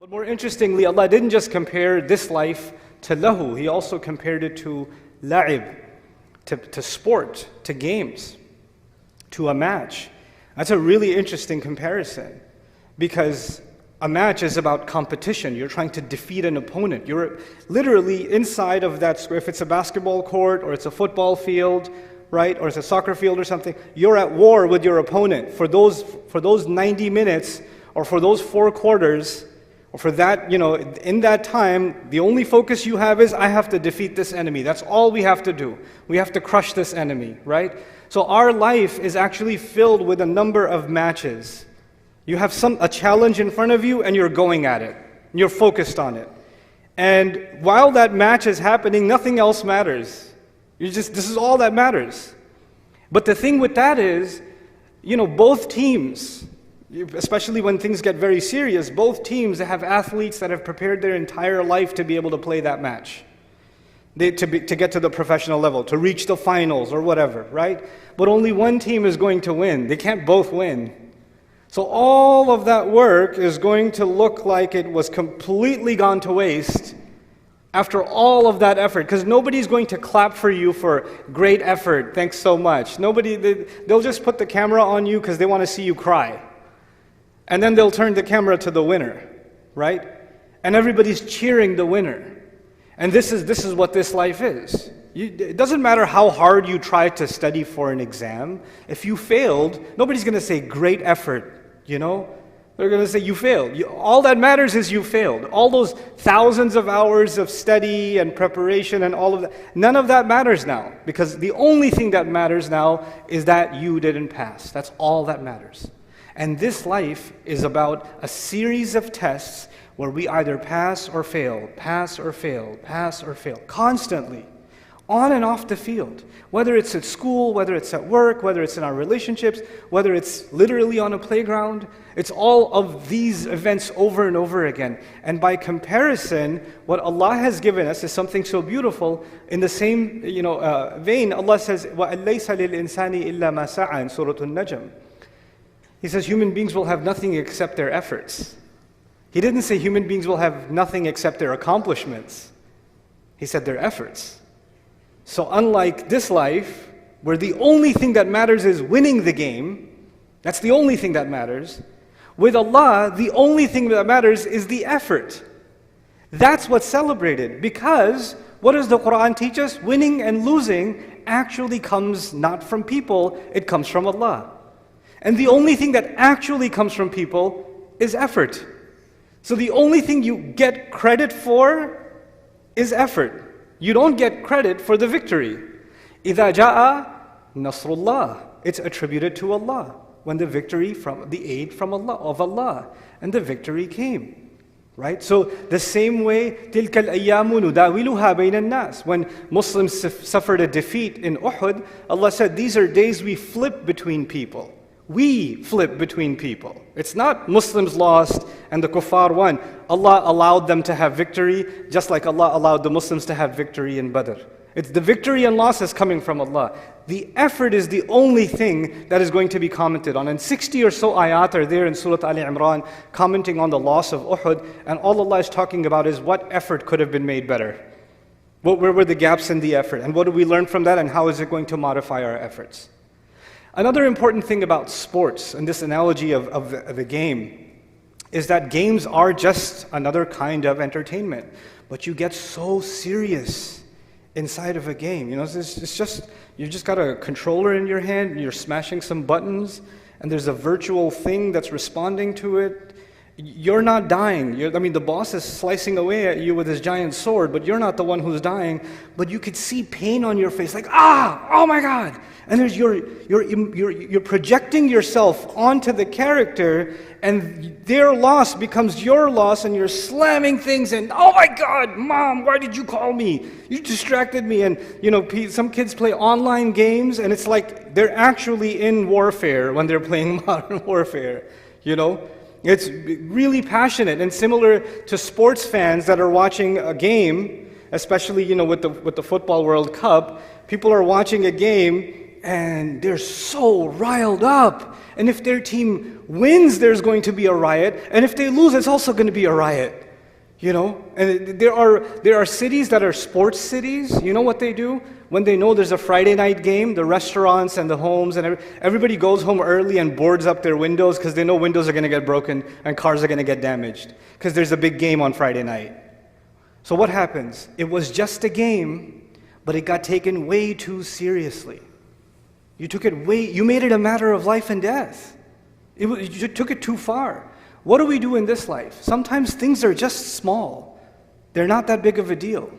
But more interestingly, Allah didn't just compare this life to lahu, He also compared it to la'ib, to sport, to games, to a match. That's a really interesting comparison, because a match is about competition. You're trying to defeat an opponent. You're literally inside of that square. If it's a basketball court or it's a football field, right, or it's a soccer field or something, you're at war with your opponent for those 90 minutes or for those 4 quarters. Or for that, in that time, the only focus you have is, I have to defeat this enemy. That's all we have to do. We have to crush this enemy, right? So our life is actually filled with a number of matches. You have a challenge in front of you and you're going at it. You're focused on it. And while that match is happening, nothing else matters. This is all that matters. But the thing with that is, both teams, especially when things get very serious, both teams have athletes that have prepared their entire life to be able to play that match. To get to the professional level, to reach the finals or whatever, right? But only one team is going to win. They can't both win. So all of that work is going to look like it was completely gone to waste after all of that effort, because nobody's going to clap for you for great effort, thanks so much. They'll just put the camera on you because they want to see you cry. And then they'll turn the camera to the winner, right? And everybody's cheering the winner. And this is what this life is. It doesn't matter how hard you try to study for an exam. If you failed, nobody's going to say, great effort, They're going to say, you failed. All that matters is you failed. All those thousands of hours of study and preparation and all of that, none of that matters now. Because the only thing that matters now is that you didn't pass. That's all that matters. And this life is about a series of tests where we either pass or fail, pass or fail, pass or fail, constantly, on and off the field. Whether it's at school, whether it's at work, whether it's in our relationships, whether it's literally on a playground, it's all of these events over and over again. And by comparison, what Allah has given us is something so beautiful. In the same vein, Allah says, وَأَلَّيْسَ لِلْإِنسَانِ إِلَّا مَا سَعَى in Surah An-Najm. He says human beings will have nothing except their efforts. He didn't say human beings will have nothing except their accomplishments. He said their efforts. So unlike this life, where the only thing that matters is winning the game, that's the only thing that matters, with Allah, the only thing that matters is the effort. That's what's celebrated, because what does the Quran teach us? Winning and losing actually comes not from people, it comes from Allah. And the only thing that actually comes from people is effort. So the only thing you get credit for is effort. You don't get credit for the victory. إِذَا جَاءَ نَصْرُ اللَّهِ. It's attributed to Allah. When the victory from the aid from Allah, of Allah. And the victory came. Right? So the same way, تِلْكَ الْأَيَّامُ نُدَاوِلُهَا بَيْنَ النَّاسِ. When Muslims suffered a defeat in Uhud, Allah said, these are days we flip between people. We flip between people. It's not Muslims lost and the kuffar won. Allah allowed them to have victory, just like Allah allowed the Muslims to have victory in Badr. It's the victory and losses coming from Allah. The effort is the only thing that is going to be commented on. And 60 or so ayat are there in Surah Ali Imran commenting on the loss of Uhud. And all Allah is talking about is what effort could have been made better. Where were the gaps in the effort? And what do we learn from that? And how is it going to modify our efforts? Another important thing about sports, and this analogy of the game, is that games are just another kind of entertainment. But you get so serious inside of a game. It's just, you just got a controller in your hand, and you're smashing some buttons, and there's a virtual thing that's responding to it. You're not dying. The boss is slicing away at you with his giant sword, but you're not the one who's dying. But you could see pain on your face, like, oh my God. And you're projecting yourself onto the character, and their loss becomes your loss, and you're slamming things, and oh my God, Mom, why did you call me? You distracted me. And some kids play online games, and it's like they're actually in warfare when they're playing modern warfare, It's really passionate, and similar to sports fans that are watching a game, especially with the Football World Cup. People are watching a game, and they're so riled up. And if their team wins, there's going to be a riot. And if they lose, it's also going to be a riot. You know, and there are cities that are sports cities. You know what they do? When they know there's a Friday night game, the restaurants and the homes and everybody goes home early and boards up their windows because they know windows are going to get broken and cars are going to get damaged because there's a big game on Friday night. So what happens? It was just a game, but it got taken way too seriously. You made it a matter of life and death. You took it too far. What do we do in this life? Sometimes things are just small. They're not that big of a deal.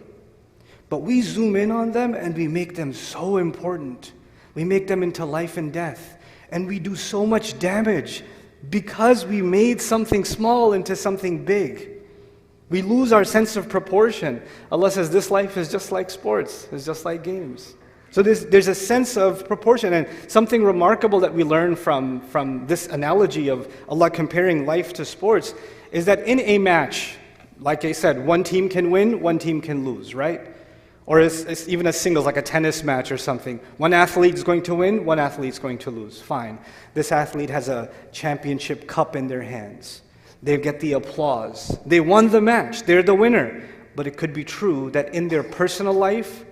But we zoom in on them and we make them so important. We make them into life and death. And we do so much damage because we made something small into something big. We lose our sense of proportion. Allah says this life is just like sports, it's just like games. So there's a sense of proportion, and something remarkable that we learn from this analogy of Allah comparing life to sports is that in a match, like I said, one team can win, one team can lose, right? Or it's even a singles, like a tennis match or something. One athlete is going to win, one athlete is going to lose. Fine. This athlete has a championship cup in their hands. They get the applause. They won the match. They're the winner. But it could be true that in their personal life,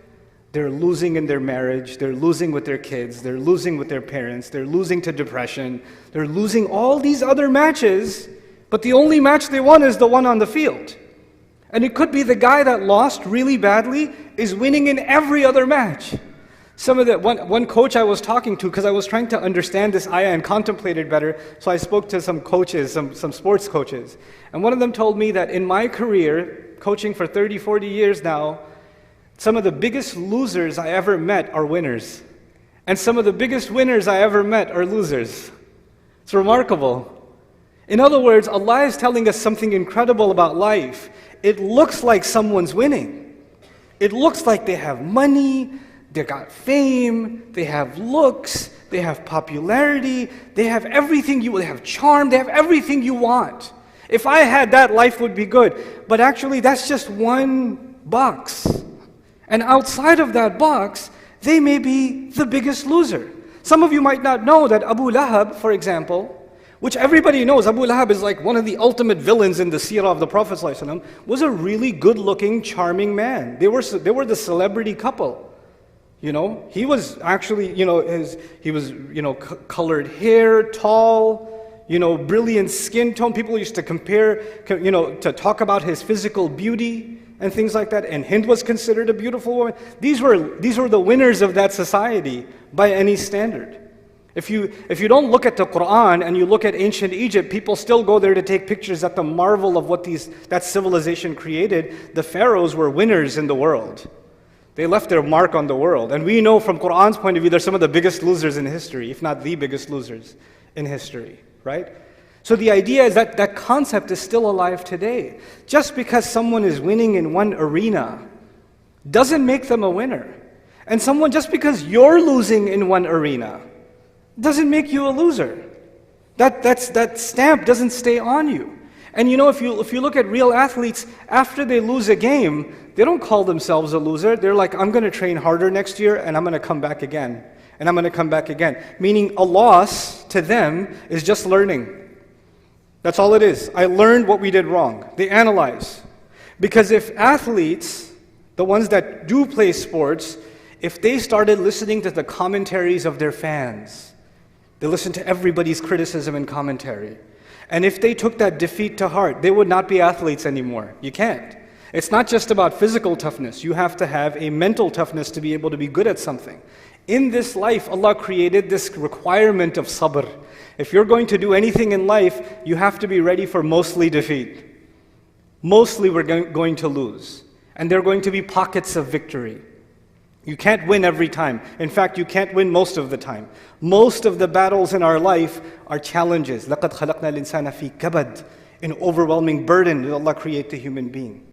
they're losing in their marriage, they're losing with their kids, they're losing with their parents, they're losing to depression, they're losing all these other matches, but the only match they won is the one on the field. And it could be the guy that lost really badly is winning in every other match. One coach I was talking to, because I was trying to understand this ayah and contemplate it better, so I spoke to some coaches, some sports coaches. And one of them told me that in my career, coaching for 30, 40 years now, some of the biggest losers I ever met are winners. And some of the biggest winners I ever met are losers. It's remarkable. In other words, Allah is telling us something incredible about life. It looks like someone's winning. It looks like they have money, they got fame, they have looks, they have popularity, they have everything they have charm, they have everything you want. If I had that, life would be good. But actually, that's just one box. And outside of that box, they may be the biggest loser. Some of you might not know that Abu Lahab, for example, which everybody knows, Abu Lahab is like one of the ultimate villains in the seerah of the Prophet ﷺ, was a really good-looking, charming man. They were the celebrity couple. You know, he was actually, colored hair, tall, brilliant skin tone. People used to compare, to talk about his physical beauty and things like that. And Hind was considered a beautiful woman. These were the winners of that society by any standard. If you don't look at the Quran and you look at ancient Egypt, people still go there to take pictures at the marvel of what that civilization created. The pharaohs were winners in the world. They left their mark on the world. And we know from Quran's point of view, they're some of the biggest losers in history, if not the biggest losers in history, right? So the idea is that that concept is still alive today. Just because someone is winning in one arena doesn't make them a winner. And just because you're losing in one arena doesn't make you a loser. That stamp doesn't stay on you. And if you look at real athletes, after they lose a game, they don't call themselves a loser. They're like, I'm going to train harder next year and I'm going to come back again. And I'm going to come back again. Meaning a loss to them is just learning. That's all it is. I learned what we did wrong. They analyze. Because if athletes, the ones that do play sports, if they started listening to the commentaries of their fans, they listen to everybody's criticism and commentary. And if they took that defeat to heart, they would not be athletes anymore. You can't. It's not just about physical toughness. You have to have a mental toughness to be able to be good at something. In this life, Allah created this requirement of sabr. If you're going to do anything in life, you have to be ready for mostly defeat. Mostly we're going to lose. And there are going to be pockets of victory. You can't win every time. In fact, you can't win most of the time. Most of the battles in our life are challenges. لَقَدْ خَلَقْنَا الْإِنسَانَ فِي كَبَدٍ. An overwhelming burden did Allah create the human being.